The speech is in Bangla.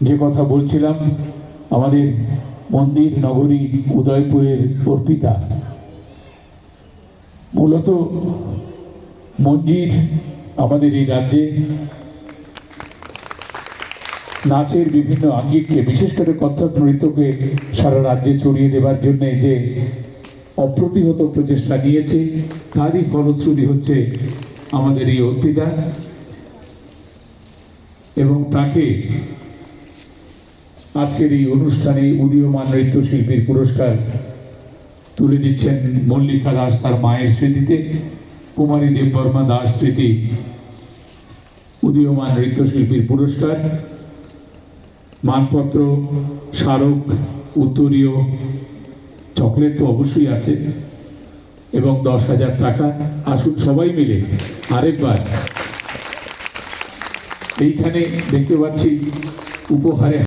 যে কথা বলছিলাম, আমাদের মন্দির নগরী উদয়পুরের অর্পিতা মূলত মন্দির আমাদের এই রাজ্যে নাচের বিভিন্ন আঙ্গিককে, বিশেষ করে কত্থক নৃত্যকে সারা রাজ্যে ছড়িয়ে দেবার জন্য যে অপ্রতিহত প্রচেষ্টা নিয়েছে, তারই ফলশ্রুতি হচ্ছে আমাদের এই অর্পিতা। এবং তাকে আজকের এই অনুষ্ঠানে উদীয়মান নৃত্যশিল্পীর পুরস্কার তুলে দিচ্ছেন মল্লিকা দাস তার মায়ের স্মৃতিতে, কুমারী দেববর্মা দাস স্মৃতি উদীয়মান নৃত্যশিল্পীর পুরস্কার, মানপত্র, স্মারক, উত্তরীয়, চকলেট তো অবশ্যই আছে, এবং 10,000 টাকা। আসুন সবাই মিলে আরেকবার এইখানে দেখতে পাচ্ছি উপহারে